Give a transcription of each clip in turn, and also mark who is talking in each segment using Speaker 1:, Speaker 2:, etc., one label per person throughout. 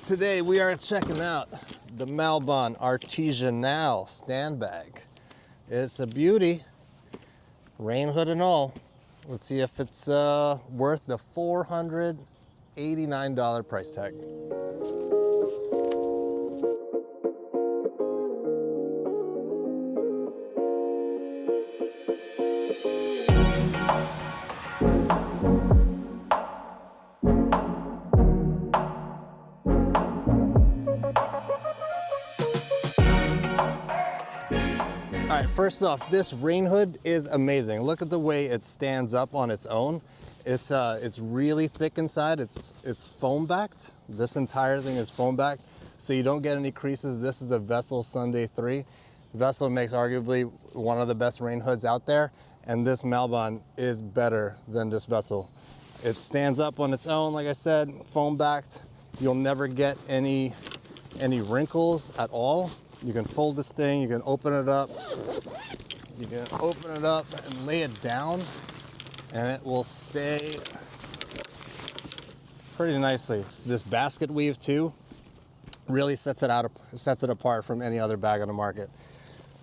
Speaker 1: Today we are checking out the Malbon Artisanal stand bag. It's a beauty, rain hood and all. Let's see if it's worth the $489 price tag. All right, first off, this rain hood is amazing. Look at the way it stands up on its own. It's really thick inside. It's foam backed. This entire thing is foam backed, so you don't get any creases. This is a Vessel Sunday 3. Vessel makes arguably one of the best rain hoods out there, and this Malbon is better than this Vessel. It stands up on its own, like I said, foam backed. You'll never get any wrinkles at all. You can fold this thing, you can open it up. You can open it up and lay it down, and it will stay pretty nicely. This basket weave too really sets it apart from any other bag on the market.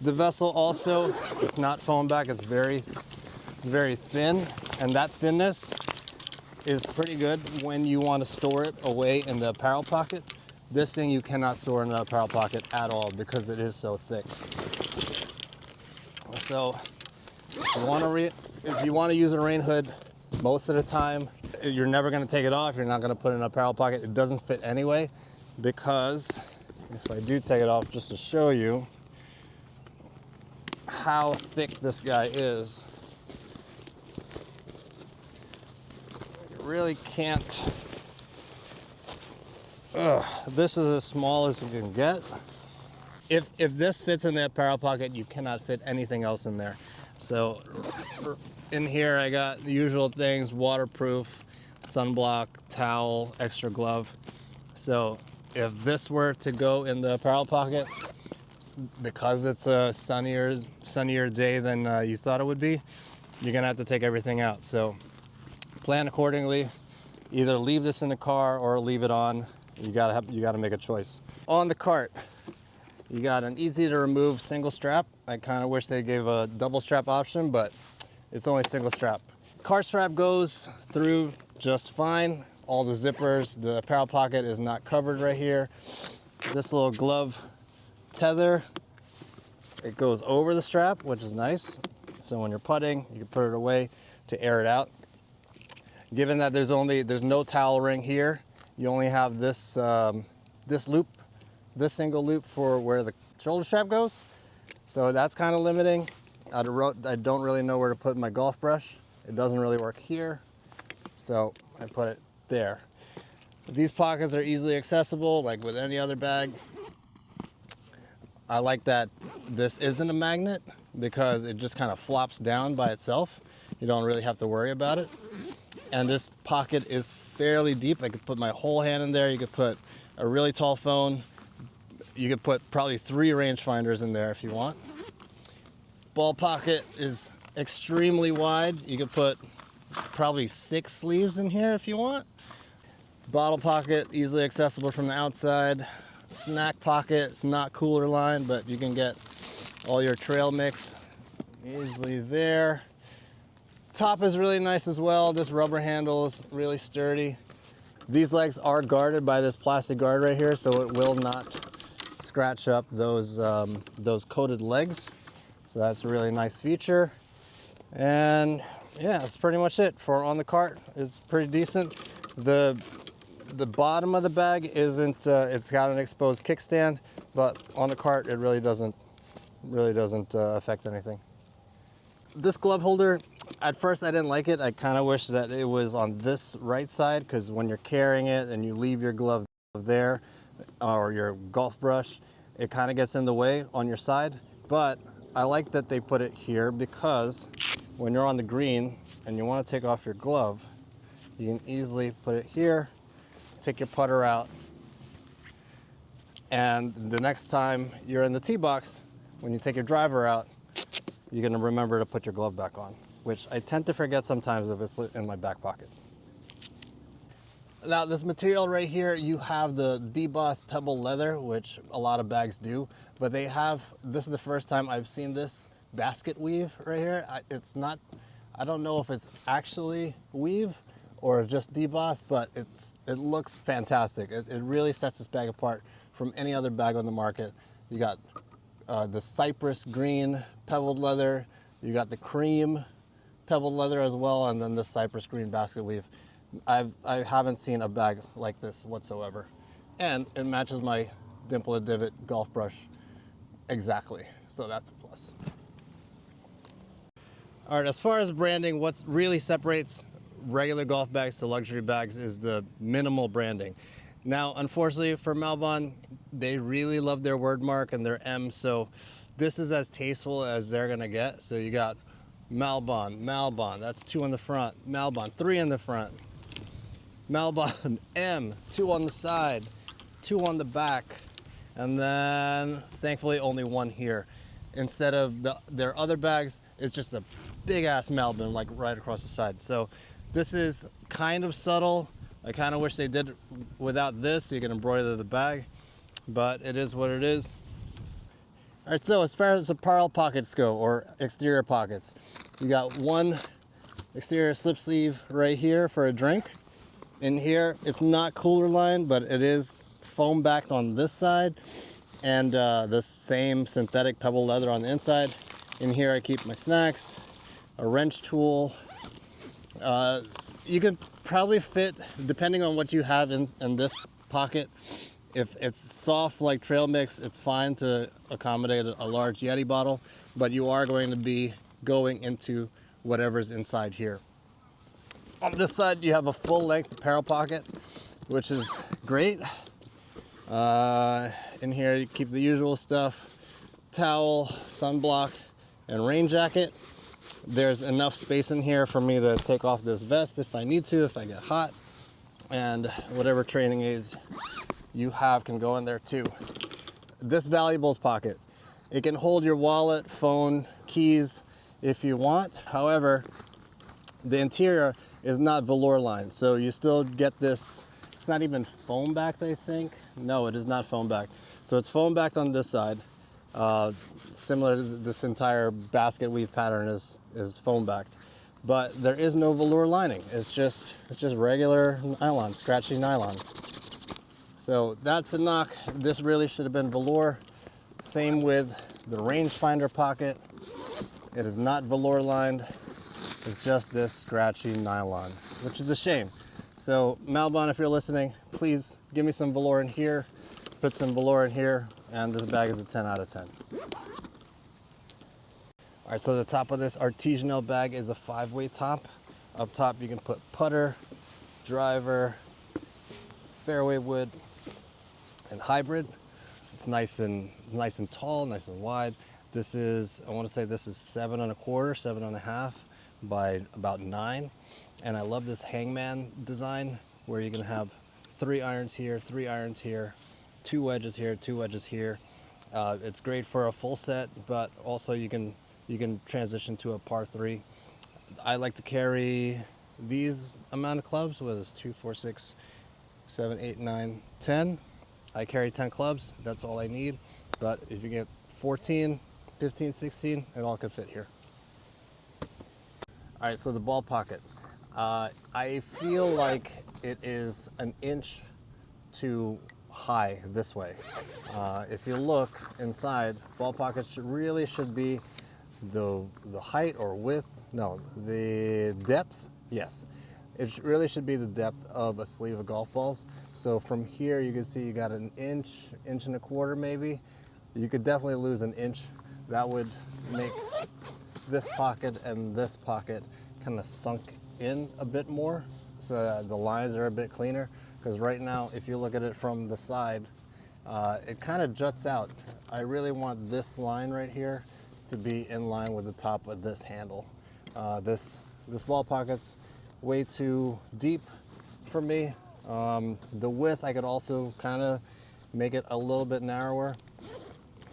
Speaker 1: The Vessel also, it's not foam back, it's very thin, and that thinness is pretty good when you want to store it away in the apparel pocket. This thing you cannot store in an apparel pocket at all because it is so thick. So if you want to use a rain hood, most of the time, you're never going to take it off. You're not going to put it in an apparel pocket. It doesn't fit anyway, because if I do take it off, just to show you how thick this guy is, you really can't. This is as small as it can get. If this fits in the apparel pocket, you cannot fit anything else in there. So in here I got the usual things: waterproof, sunblock, towel, extra glove. So if this were to go in the apparel pocket, because it's a sunnier day than you thought it would be, you're gonna have to take everything out. So plan accordingly. Either leave this in the car or leave it on. You gotta make a choice. On the cart, you got an easy to remove single strap. I kind of wish they gave a double strap option, but it's only single strap. Cart strap goes through just fine. All the zippers, the apparel pocket is not covered right here. This little glove tether, it goes over the strap, which is nice. So when you're putting, you can put it away to air it out. Given that there's no towel ring here, you only have this this single loop for where the shoulder strap goes. So that's kind of limiting. I don't really know where to put my golf brush. It doesn't really work here, so I put it there. These pockets are easily accessible, like with any other bag. I like that this isn't a magnet because it just kind of flops down by itself. You don't really have to worry about it. And this pocket is fairly deep. I could put my whole hand in there. You could put a really tall phone. You could put probably 3 rangefinders in there if you want. Ball pocket is extremely wide. You could put probably 6 sleeves in here if you want. Bottle pocket, easily accessible from the outside. Snack pocket, it's not cooler line, but you can get all your trail mix easily there. Top is really nice as well. This rubber handle is really sturdy. These legs are guarded by this plastic guard right here, so it will not scratch up those coated legs. So that's a really nice feature. And yeah, that's pretty much it for on the cart. It's pretty decent. The bottom of the bag isn't. It's got an exposed kickstand, but on the cart it really doesn't affect anything. This glove holder, at first I didn't like it. I kind of wish that it was on this right side, because when you're carrying it and you leave your glove there or your golf brush, it kind of gets in the way on your side. But I like that they put it here, because when you're on the green and you want to take off your glove, you can easily put it here, take your putter out, and the next time you're in the tee box, when you take your driver out, you're going to remember to put your glove back on, which I tend to forget sometimes if it's in my back pocket. Now this material right here, you have the debossed pebble leather, which a lot of bags do, but they have, this is the first time I've seen this basket weave right here. It's not, I don't know if it's actually weave or just debossed, but it looks fantastic. It really sets this bag apart from any other bag on the market. You got the cypress green pebbled leather, you got the cream pebbled leather as well, and then the cypress green basket weave. I haven't seen a bag like this whatsoever. And it matches my dimple and divot golf brush exactly, so that's a plus. All right, as far as branding, what really separates regular golf bags to luxury bags is the minimal branding. Now, unfortunately for Malbon, they really love their word mark and their M, so this is as tasteful as they're gonna get. So you got Malbon, Malbon, that's 2 on the front, Malbon, 3 in the front, Malbon M, 2 on the side, 2 on the back, and then thankfully only 1 here. Instead of their other bags, it's just a big ass Malbon like right across the side. So this is kind of subtle. I kind of wish they did it without this so you can embroider the bag, but it is what it is. All right, so as far as apparel pockets go, or exterior pockets, you got 1 exterior slip sleeve right here for a drink. In here, it's not cooler lined, but it is foam backed on this side, and this same synthetic pebble leather on the inside. In here, I keep my snacks, a wrench tool. You can probably fit, depending on what you have in this pocket. If it's soft like trail mix, it's fine to accommodate a large Yeti bottle, but you are going to be going into whatever's inside here. On this side, you have a full-length apparel pocket, which is great. In here, you keep the usual stuff: towel, sunblock, and rain jacket. There's enough space in here for me to take off this vest if I need to, if I get hot, and whatever training aids you have can go in there too. This valuables pocket, it can hold your wallet, phone, keys if you want. However, the interior is not velour lined, so you still get this. It's not even foam backed, I think. No, it is not foam backed. So it's foam backed on this side. Similar to this entire basket weave pattern is foam backed, but there is no velour lining. It's just regular nylon, scratchy nylon. So that's a knock. This really should have been velour. Same with the rangefinder pocket. It is not velour lined. It's just this scratchy nylon, which is a shame. So Malbon, if you're listening, please give me some velour in here, put some velour in here, and this bag is a 10 out of 10. All right, so the top of this artisanal bag is a 5-way top. Up top, you can put putter, driver, fairway wood, and hybrid. It's nice and tall, nice and wide. This is, I want to say this is 7 1/4, 7.5 by about 9. And I love this hangman design where you can have 3 irons here, 3 irons here, 2 wedges here, 2 wedges here. It's great for a full set, but also you can transition to a par 3. I like to carry these amount of clubs. What is this? 2, 4, 6, 7, 8, 9, 10. I carry 10 clubs. That's all I need. But if you get 14, 15, 16, it all could fit here. All right, so the ball pocket. I feel like it is an inch too high this way. If you look inside, ball pockets really should be the height or width, no, the depth, yes. It really should be the depth of a sleeve of golf balls. So from here you can see you got an inch, 1.25 inches maybe. You could definitely lose an inch. That would make this pocket and this pocket kind of sunk in a bit more, so that the lines are a bit cleaner. Because right now, if you look at it from the side, it kind of juts out. I really want this line right here to be in line with the top of this handle. This ball pocket's way too deep for me. The width, I could also kind of make it a little bit narrower.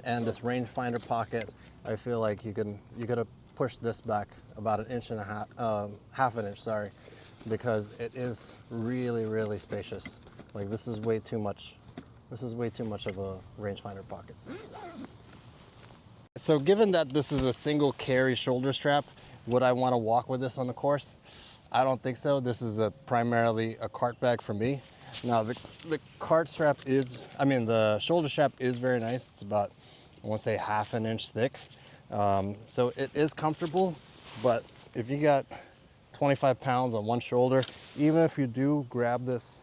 Speaker 1: And this rangefinder pocket, I feel like you could have pushed this back about 1.5 inches, half an inch, sorry. because it is really, really spacious. Like this is way too much. This is way too much of a rangefinder pocket. So given that this is a single carry shoulder strap, would I want to walk with this on the course? I don't think so. This is primarily a cart bag for me. Now the cart strap is, the shoulder strap is very nice. It's about, I want to say, half an inch thick. So it is comfortable, but if you got 25 pounds on one shoulder, even if you do grab this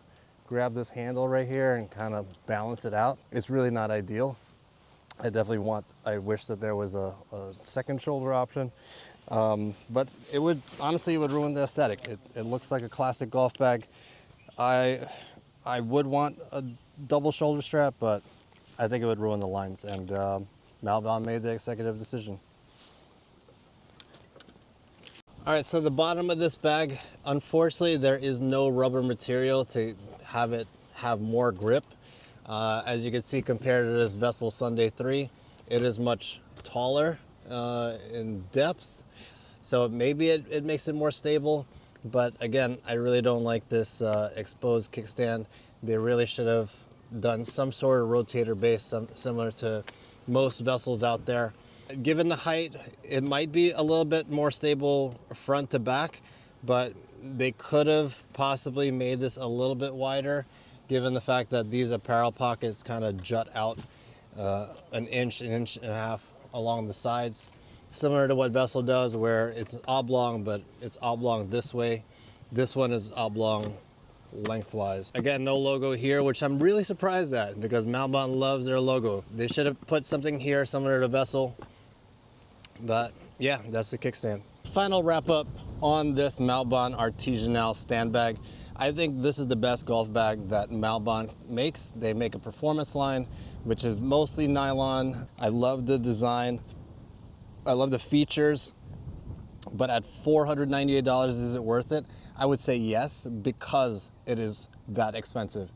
Speaker 1: handle right here and kind of balance it out, it's really not ideal. I wish that there was a second shoulder option. But it would ruin the aesthetic. It looks like a classic golf bag. I would want a double shoulder strap, but I think it would ruin the lines, and Malbon made the executive decision. All right, so the bottom of this bag, unfortunately, there is no rubber material to have it have more grip. As you can see, compared to this Vessel Sunday 3, it is much taller in depth, so maybe it makes it more stable. But again, I really don't like this exposed kickstand. They really should have done some sort of rotator base, similar to most vessels out there. Given the height, it might be a little bit more stable front to back, but they could have possibly made this a little bit wider, given the fact that these apparel pockets kind of jut out an inch and a half along the sides, similar to what Vessel does, where it's oblong, but it's oblong this way. This one is oblong lengthwise. Again, no logo here, which I'm really surprised at, because Malbon loves their logo. They should have put something here similar to Vessel. But yeah, that's the kickstand. Final wrap up on this Malbon Artisanal stand bag. I think this is the best golf bag that Malbon makes. They make a performance line, which is mostly nylon. I love the design. I love the features, but at $498, is it worth it? I would say yes, because it is that expensive.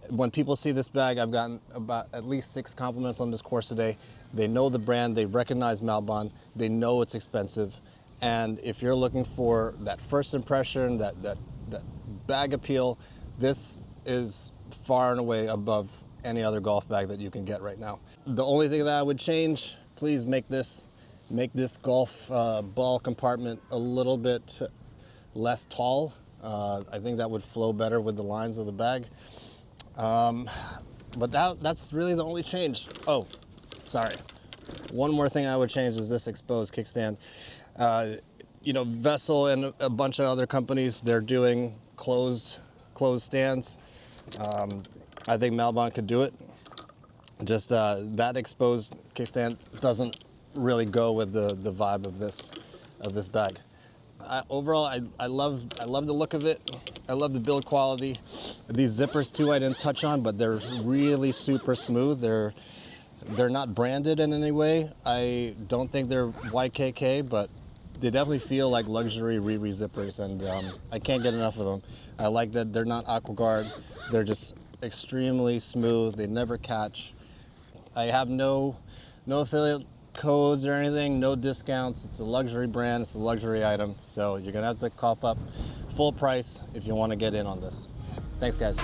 Speaker 1: When people see this bag, I've gotten about at least 6 compliments on this course today. They know the brand, they recognize Malbon, they know it's expensive. And if you're looking for that first impression, that bag appeal, this is far and away above any other golf bag that you can get right now. The only thing that I would change, please make this golf ball compartment a little bit less tall. I think that would flow better with the lines of the bag. But that's really the only change. Oh, sorry. One more thing I would change is this exposed kickstand. Vessel and a bunch of other companies, they're doing closed stands. I think Malbon could do it. Just that exposed kickstand doesn't really go with the vibe of this bag. Overall, I love the look of it. I love the build quality. These zippers too, I didn't touch on, but they're really super smooth. They're not branded in any way. I don't think they're YKK, but they definitely feel like luxury Riri zippers, and I can't get enough of them. I like that they're not AquaGuard. They're just extremely smooth. They never catch. I have no affiliate codes or anything, no discounts. It's a luxury brand, it's a luxury item, so you're gonna have to cough up full price if you want to get in on this. Thanks, guys.